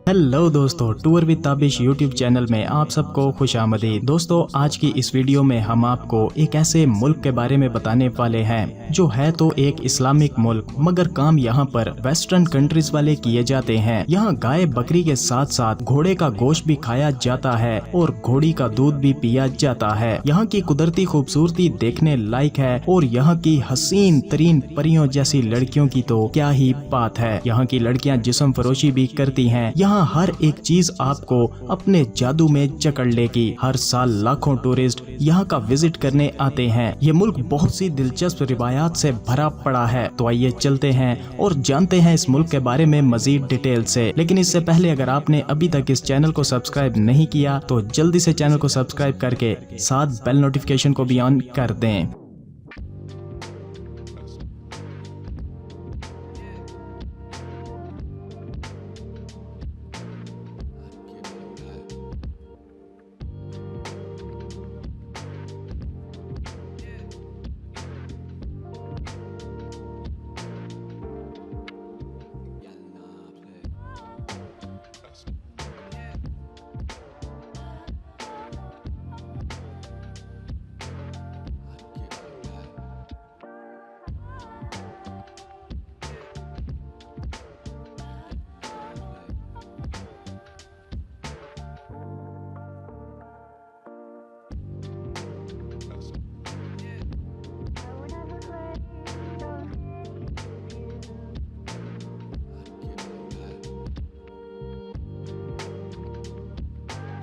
Hello दोस्तों, tour with Tabish YouTube channel में आप सबको खुश आमदीद। दोस्तों, आज की इस वीडियो में हम आपको एक ऐसे मुल्क के बारे में बताने वाले हैं जो है तो एक इस्लामिक मुल्क, मगर काम यहाँ पर वेस्टर्न कंट्रीज वाले किए जाते हैं। यहाँ गाय बकरी के साथ साथ घोड़े का गोश्त भी खाया जाता है और घोड़ी का दूध भी पिया जाता है। यहाँ की कुदरती खूबसूरती देखने लायक है और यहाँ की हसीन तरीन परियों जैसी लड़कियों की तो क्या ही बात है। यहाँ की लड़कियाँ जिस्म फरोशी भी करती हैं। यहाँ हर एक चीज आपको अपने जादू में जकड़ लेगी। हर साल लाखों टूरिस्ट यहाँ का विजिट करने आते हैं। ये मुल्क बहुत सी दिलचस्प रिवायात से भरा पड़ा है। तो आइए चलते हैं और जानते हैं इस मुल्क के बारे में मजीद डिटेल से। लेकिन इससे पहले अगर आपने अभी तक इस चैनल को सब्सक्राइब नहीं किया तो जल्दी से चैनल को सब्सक्राइब करके साथ बेल नोटिफिकेशन को भी ऑन कर दें।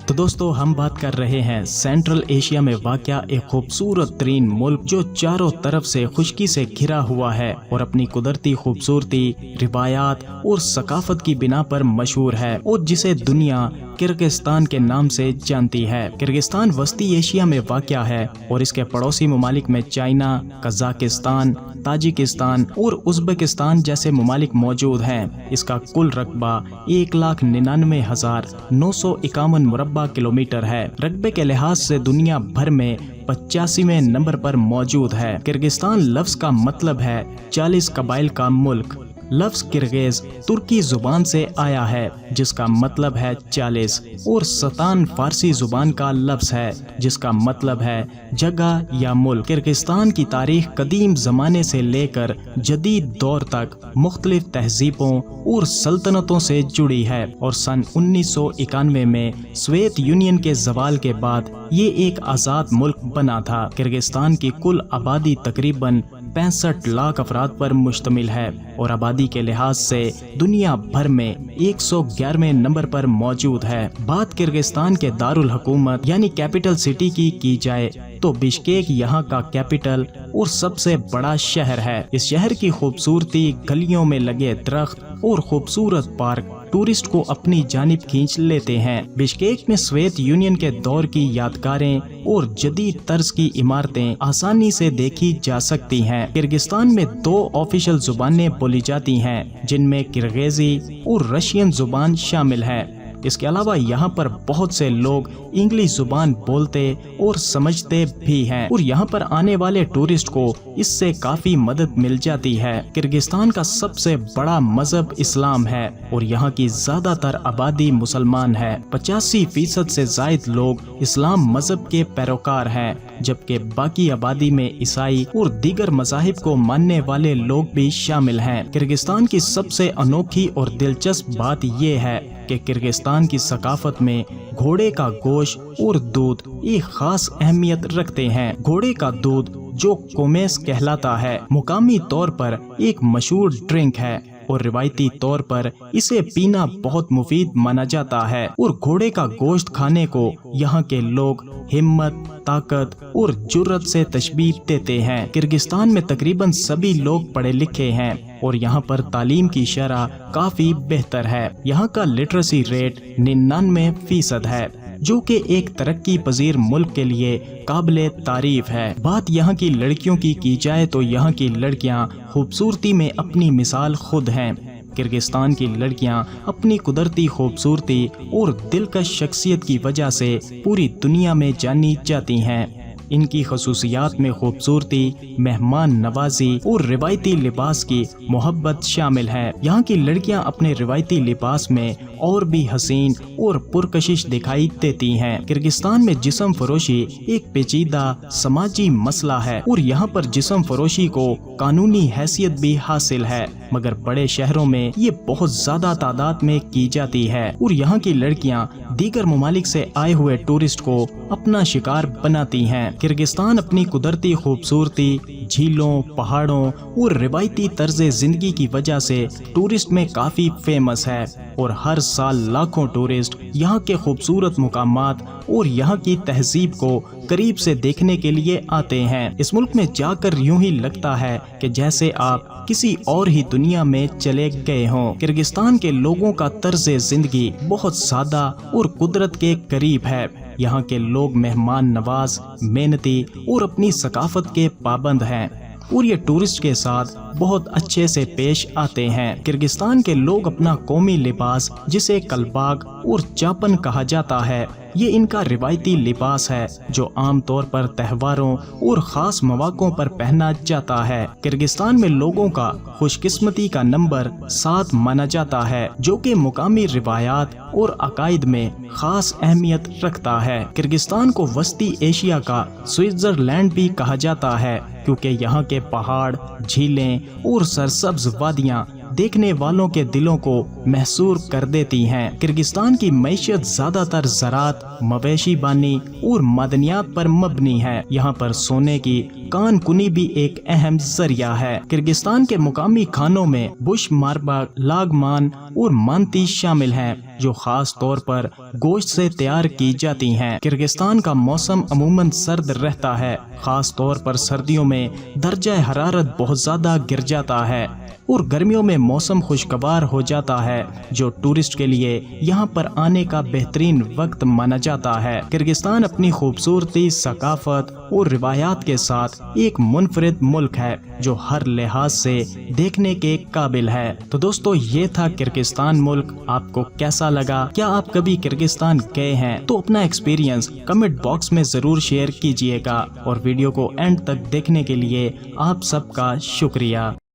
तो दोस्तों, हम बात कर रहे हैं सेंट्रल एशिया में वाक़या एक खूबसूरत तरीन मुल्क जो चारों तरफ से खुशकी से घिरा हुआ है और अपनी कुदरती खूबसूरती, रिवायात और सकाफत की बिना पर मशहूर है और जिसे दुनिया किर्गिस्तान के नाम से जानती है। किर्गिस्तान वस्ती एशिया में वाक़या है और इसके पड़ोसी ममालिक में चाइना, कजाकिस्तान, ताजिकिस्तान और उज़्बेकिस्तान जैसे ममालिक मौजूद हैं। इसका कुल रकबा 1,99,951 मुरब्बा किलोमीटर है। रकबे के लिहाज से दुनिया भर में 85वें नंबर पर मौजूद है। किर्गिस्तान लफ्ज का मतलब है 40 कबाइल का मुल्क। लफ्ज किर्गिज तुर्की जुबान से आया है जिसका मतलब है 40 और सतान फारसी जुबान का लफ्ज है जिसका मतलब है जगह या मुल्क। किर्गिस्तान की तारीख कदीम जमाने से लेकर जदीद दौर तक मुख्तलिफ तहजीबों और सल्तनतों से जुड़ी है और सन 1991 में सोवियत यूनियन के जवाल के बाद ये एक आज़ाद मुल्क बना था। किर्गिस्तान की कुल आबादी तकरीबन 65 लाख अफराद पर मुश्तमिल है और आबादी के लिहाज से दुनिया भर में 111वें नंबर पर मौजूद है। बात किर्गिस्तान के दारुल हुकूमत यानी कैपिटल सिटी की जाए तो बिश्केक यहाँ का कैपिटल और सबसे बड़ा शहर है। इस शहर की खूबसूरती, गलियों में लगे दरख्त और खूबसूरत पार्क टूरिस्ट को अपनी जानिब खींच लेते हैं। बिश्केक में सोवियत यूनियन के दौर की यादगारें और जदीद तर्ज की इमारतें आसानी से देखी जा सकती हैं। किर्गिस्तान में 2 ऑफिशियल जुबानें बोली जाती हैं जिनमें किर्गिज़ी और रशियन जुबान शामिल है। इसके अलावा यहाँ पर बहुत से लोग इंग्लिश जुबान बोलते और समझते भी हैं और यहाँ पर आने वाले टूरिस्ट को इससे काफी मदद मिल जाती है। किर्गिस्तान का सबसे बड़ा मजहब इस्लाम है और यहाँ की ज्यादातर आबादी मुसलमान है। 85% से जायद लोग इस्लाम मजहब के पैरोकार हैं, जबकि बाकी आबादी में ईसाई और दीगर मज़ाहिब को मानने वाले लोग भी शामिल हैं। किर्गिस्तान की सबसे अनोखी और दिलचस्प बात ये है कि किर्गिस्तान की सकाफत में घोड़े का गोश्त और दूध एक खास अहमियत रखते हैं। घोड़े का दूध जो कोमेस कहलाता है, मुकामी तौर पर एक मशहूर ड्रिंक है और रिवायती तौर पर इसे पीना बहुत मुफीद माना जाता है और घोड़े का गोश्त खाने को यहाँ के लोग हिम्मत, ताकत और जुर्रत से तशबीह देते हैं। किर्गिस्तान में तकरीबन सभी लोग पढ़े लिखे हैं और यहाँ पर तालीम की शरह काफी बेहतर है। यहाँ का लिटरेसी रेट 99% है जो कि एक तरक्की पजीर मुल्क के लिए काबिले तारीफ है। बात यहाँ की लड़कियों की जाए तो यहाँ की लड़कियाँ खूबसूरती में अपनी मिसाल खुद हैं। किर्गिस्तान की लड़कियां अपनी कुदरती खूबसूरती और दिलकश शख्सियत की वजह से पूरी दुनिया में जानी जाती हैं। इनकी खसूसियात में खूबसूरती, मेहमान नवाजी और रिवायती लिबास की मोहब्बत शामिल है। यहाँ की लड़कियाँ अपने रिवायती लिबास में और भी हसीन और पुरकशिश दिखाई देती हैं। किर्गिस्तान में जिस्म फरोशी एक पेचीदा समाजी मसला है और यहाँ पर जिस्म फरोशी को कानूनी हैसियत भी हासिल है, मगर बड़े शहरों में ये बहुत ज्यादा तादाद में की जाती है और यहाँ की लड़कियाँ दीगर ममालिक से आए हुए टूरिस्ट को अपना शिकार बनाती हैं। किर्गिस्तान अपनी कुदरती खूबसूरती, झीलों, पहाड़ों और रिवायती तर्ज़े जिंदगी की वजह से टूरिस्ट में काफी फेमस है और हर साल लाखों टूरिस्ट यहाँ के खूबसूरत मुकामात और यहाँ की तहजीब को करीब से देखने के लिए आते हैं। इस मुल्क में जाकर यूं ही लगता है कि जैसे आप किसी और ही दुनिया में चले गए हों। किर्गिस्तान के लोगों का तर्ज़े जिंदगी बहुत सादा और कुदरत के करीब है। यहाँ के लोग मेहमान नवाज, मेहनती और अपनी सकाफत के पाबंद हैं और ये टूरिस्ट के साथ बहुत अच्छे से पेश आते हैं। किर्गिस्तान के लोग अपना कौमी लिबास, जिसे कलबाग और चापन कहा जाता है, ये इनका रिवायती लिबास है जो आम तौर पर त्योहारों और खास मौक़ों पर पहना जाता है। किर्गिस्तान में लोगों का खुशकिस्मती का नंबर 7 माना जाता है, जो कि मुकामी रिवायात और अकायद में खास अहमियत रखता है। किर्गिस्तान को वस्ती एशिया का स्विट्जरलैंड भी कहा जाता है, क्योंकि यहाँ के पहाड़, झीलें और सरसब्ज वादियाँ देखने वालों के दिलों को महसूर कर देती हैं। किर्गिस्तान की मईशत ज्यादातर ज़राअत, मवेशी बानी और मादनियात पर मबनी है। यहाँ पर सोने की कान कुनी भी एक अहम जरिया है। किर्गिस्तान के मुकामी खानों में बुश मारबा, लागमान और मानती शामिल हैं, जो खास तौर पर गोश्त से तैयार की जाती हैं। किर्गिस्तान का मौसम अमूमन सर्द रहता है, खास तौर पर सर्दियों में दर्जा हरारत बहुत ज्यादा गिर जाता है और गर्मियों में मौसम खुशगवार हो जाता है, जो टूरिस्ट के लिए यहाँ पर आने का बेहतरीन वक्त माना जाता है। किर्गिस्तान अपनी खूबसूरती, सकाफत और रिवायात के साथ एक मुनफरिद मुल्क है, जो हर लिहाज से देखने के काबिल है। तो दोस्तों, ये था किर्गिस्तान मुल्क। आपको कैसा लगा? क्या आप कभी किर्गिस्तान गए हैं? तो अपना एक्सपीरियंस कमेंट बॉक्स में जरूर शेयर कीजिएगा और वीडियो को एंड तक देखने के लिए आप सबका शुक्रिया।